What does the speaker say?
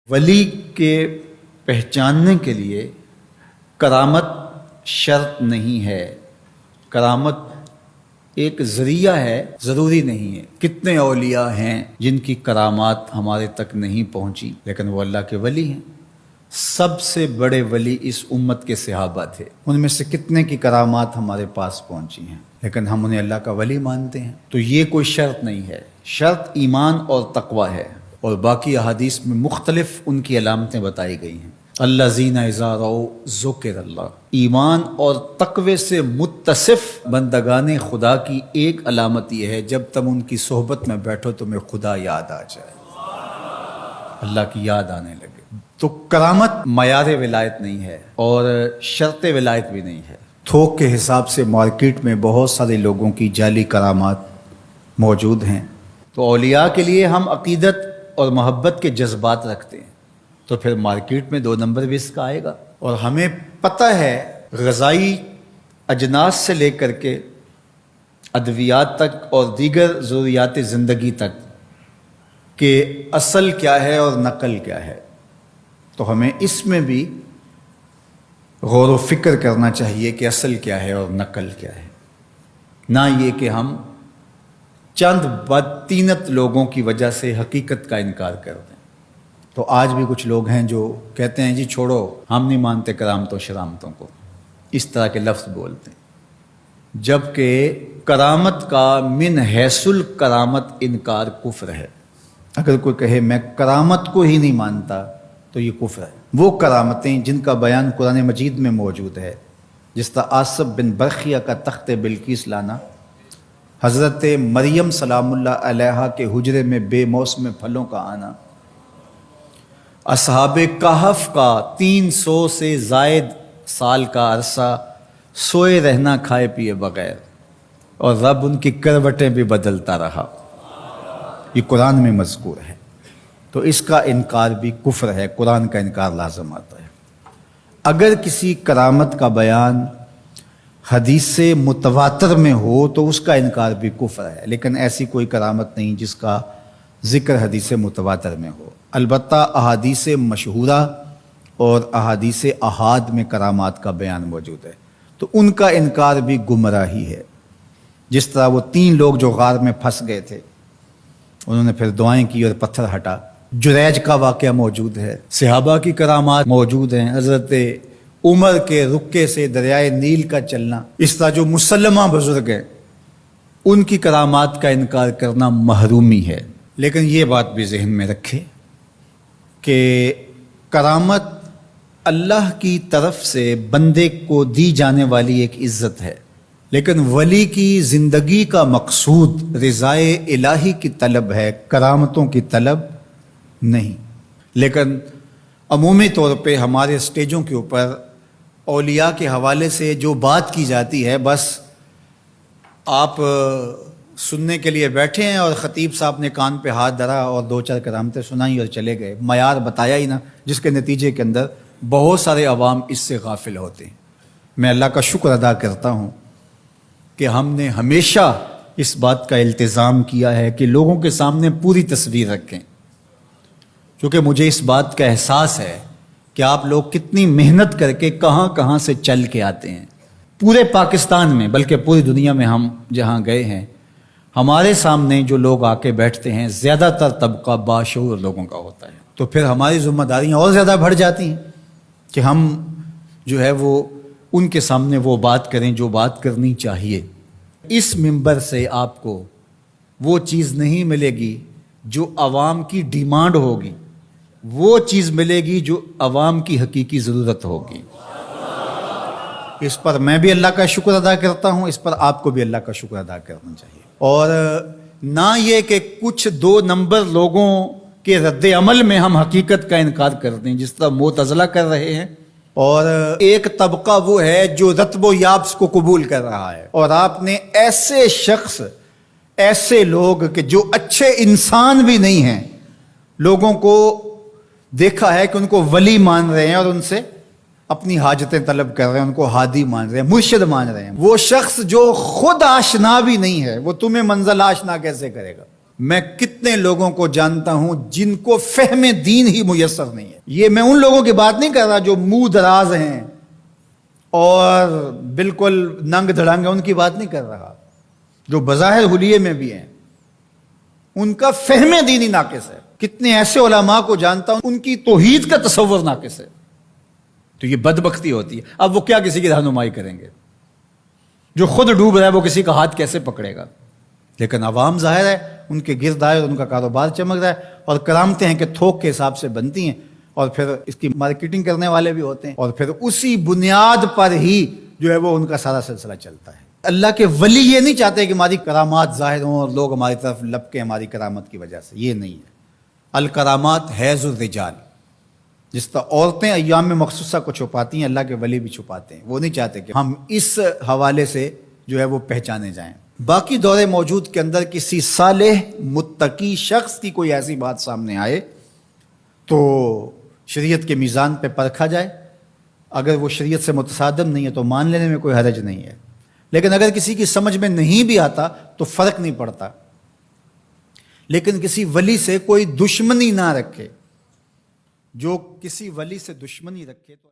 ولی کے پہچاننے کے لیے کرامت شرط نہیں ہے، کرامت ایک ذریعہ ہے، ضروری نہیں ہے۔ کتنے اولیاء ہیں جن کی کرامات ہمارے تک نہیں پہنچی لیکن وہ اللہ کے ولی ہیں۔ سب سے بڑے ولی اس امت کے صحابہ تھے، ان میں سے کتنے کی کرامات ہمارے پاس پہنچی ہیں لیکن ہم انہیں اللہ کا ولی مانتے ہیں۔ تو یہ کوئی شرط نہیں ہے، شرط ایمان اور تقوی ہے، اور باقی احادیث میں مختلف ان کی علامتیں بتائی گئی ہیں۔ الذین اذا رأوا ذکر اللہ، ایمان اور تقوی سے متصف بندگان خدا کی ایک علامت یہ ہے جب تم ان کی صحبت میں بیٹھو تمہیں خدا یاد آ جائے، اللہ کی یاد آنے لگے۔ تو کرامت معیار ولایت نہیں ہے اور شرط ولایت بھی نہیں ہے۔ تھوک کے حساب سے مارکیٹ میں بہت سارے لوگوں کی جعلی کرامات موجود ہیں، تو اولیاء کے لیے ہم عقیدت اور محبت کے جذبات رکھتے ہیں تو پھر مارکیٹ میں 2 نمبر بھی اس کا آئے گا۔ اور ہمیں پتہ ہے غذائی اجناس سے لے کر کے ادویات تک اور دیگر ضروریات زندگی تک کہ اصل کیا ہے اور نقل کیا ہے، تو ہمیں اس میں بھی غور و فکر کرنا چاہیے کہ اصل کیا ہے اور نقل کیا ہے، نہ یہ کہ ہم چند بدطینت لوگوں کی وجہ سے حقیقت کا انکار کر دیں۔ تو آج بھی کچھ لوگ ہیں جو کہتے ہیں جی چھوڑو، ہم نہیں مانتے کرامتوں شرامتوں کو، اس طرح کے لفظ بولتے ہیں، جبکہ کرامت کا من حیث الکرامت انکار کفر ہے۔ اگر کوئی کہے میں کرامت کو ہی نہیں مانتا تو یہ کفر ہے۔ وہ کرامتیں جن کا بیان قرآن مجید میں موجود ہے، جس طرح آصف بن برخیہ کا تخت بلقیس لانا، حضرت مریم سلام اللہ علیہا کے حجرے میں بے موسم پھلوں کا آنا، اصحاب کہف کا 300 سے زائد سال کا عرصہ سوئے رہنا کھائے پیے بغیر، اور رب ان کی کروٹیں بھی بدلتا رہا، یہ قرآن میں مذکور ہے۔ تو اس کا انکار بھی کفر ہے، قرآن کا انکار لازم آتا ہے۔ اگر کسی کرامت کا بیان حدیث متواتر میں ہو تو اس کا انکار بھی کفر ہے، لیکن ایسی کوئی کرامت نہیں جس کا ذکر حدیث متواتر میں ہو۔ البتہ احادیث مشہورہ اور احادیث احاد میں کرامات کا بیان موجود ہے، تو ان کا انکار بھی گمراہی ہے۔ جس طرح وہ 3 لوگ جو غار میں پھنس گئے تھے، انہوں نے پھر دعائیں کی اور پتھر ہٹا۔ جریج کا واقعہ موجود ہے، صحابہ کی کرامات موجود ہیں، حضرت عمر کے رکے سے دریائے نیل کا چلنا، اس طرح جو مسلمہ بزرگ ہیں ان کی کرامات کا انکار کرنا محرومی ہے۔ لیکن یہ بات بھی ذہن میں رکھے کہ کرامت اللہ کی طرف سے بندے کو دی جانے والی ایک عزت ہے، لیکن ولی کی زندگی کا مقصود رضائے الہی کی طلب ہے، کرامتوں کی طلب نہیں۔ لیکن عمومی طور پہ ہمارے اسٹیجوں کے اوپر اولیاء کے حوالے سے جو بات کی جاتی ہے، بس آپ سننے کے لیے بیٹھے ہیں اور خطیب صاحب نے کان پہ ہاتھ دھرا اور 2-4 کرامتیں سنائی اور چلے گئے، معیار بتایا ہی نہ، جس کے نتیجے کے اندر بہت سارے عوام اس سے غافل ہوتے ہیں۔ میں اللہ کا شکر ادا کرتا ہوں کہ ہم نے ہمیشہ اس بات کا التزام کیا ہے کہ لوگوں کے سامنے پوری تصویر رکھیں، کیونکہ مجھے اس بات کا احساس ہے کہ آپ لوگ کتنی محنت کر کے کہاں کہاں سے چل کے آتے ہیں۔ پورے پاکستان میں بلکہ پوری دنیا میں ہم جہاں گئے ہیں، ہمارے سامنے جو لوگ آ کے بیٹھتے ہیں زیادہ تر طبقہ باشعور لوگوں کا ہوتا ہے، تو پھر ہماری ذمہ داریاں اور زیادہ بڑھ جاتی ہیں کہ ہم جو ہے وہ ان کے سامنے وہ بات کریں جو بات کرنی چاہیے۔ اس منبر سے آپ کو وہ چیز نہیں ملے گی جو عوام کی ڈیمانڈ ہوگی، وہ چیز ملے گی جو عوام کی حقیقی ضرورت ہوگی۔ اس پر میں بھی اللہ کا شکر ادا کرتا ہوں، اس پر آپ کو بھی اللہ کا شکر ادا کرنا چاہیے، اور نہ یہ کہ کچھ 2 نمبر لوگوں کے رد عمل میں ہم حقیقت کا انکار کر دیں جس طرح معتزلہ کر رہے ہیں، اور ایک طبقہ وہ ہے جو رتب و یابس کو قبول کر رہا ہے، اور آپ نے ایسے شخص، ایسے لوگ کہ جو اچھے انسان بھی نہیں ہیں، لوگوں کو دیکھا ہے کہ ان کو ولی مان رہے ہیں اور ان سے اپنی حاجتیں طلب کر رہے ہیں، ان کو ہادی مان رہے ہیں، مرشد مان رہے ہیں۔ وہ شخص جو خود آشنا بھی نہیں ہے وہ تمہیں منزل آشنا کیسے کرے گا؟ میں کتنے لوگوں کو جانتا ہوں جن کو فہم دین ہی میسر نہیں ہے. یہ میں ان لوگوں کی بات نہیں کر رہا جو منہ دراز ہیں اور بالکل ننگ دھڑنگ ہیں، ان کی بات نہیں کر رہا. جو بظاہر حلیے میں بھی ہیں ان کا فہم دین ہی ناقص ہے. کتنے ایسے علماء کو جانتا ہوں ان کی توحید کا تصور ناقص ہے. تو یہ بدبختی ہوتی ہے. اب وہ کیا کسی کی رہنمائی کریں گے؟ جو خود ڈوب رہا ہے وہ کسی کا ہاتھ کیسے پکڑے گا؟ لیکن عوام ظاہر ہے ان کے گرد آئے اور ان کا کاروبار چمک رہا ہے، اور کرامتیں ہیں کہ تھوک کے حساب سے بنتی ہیں، اور پھر اس کی مارکیٹنگ کرنے والے بھی ہوتے ہیں، اور پھر اسی بنیاد پر ہی جو ہے وہ ان کا سارا سلسلہ چلتا ہے. اللہ کے ولی یہ نہیں چاہتے کہ ہماری کرامات ظاہر ہوں اور لوگ ہماری طرف لپکیں ہماری کرامت کی وجہ سے. یہ نہیں ہے. الکرامات حیض الرجال، جس طرح عورتیں ایام مخصوصہ کو چھپاتی ہیں، اللہ کے ولی بھی چھپاتے ہیں. وہ نہیں چاہتے کہ ہم اس حوالے سے جو ہے وہ پہچانے جائیں. باقی دور موجود کے اندر کسی صالح متقی شخص کی کوئی ایسی بات سامنے آئے تو شریعت کے میزان پہ پرکھا جائے. اگر وہ شریعت سے متصادم نہیں ہے تو مان لینے میں کوئی حرج نہیں ہے. لیکن اگر کسی کی سمجھ میں نہیں بھی آتا تو فرق نہیں پڑتا. لیکن کسی ولی سے کوئی دشمنی نہ رکھے. جو کسی ولی سے دشمنی رکھے تو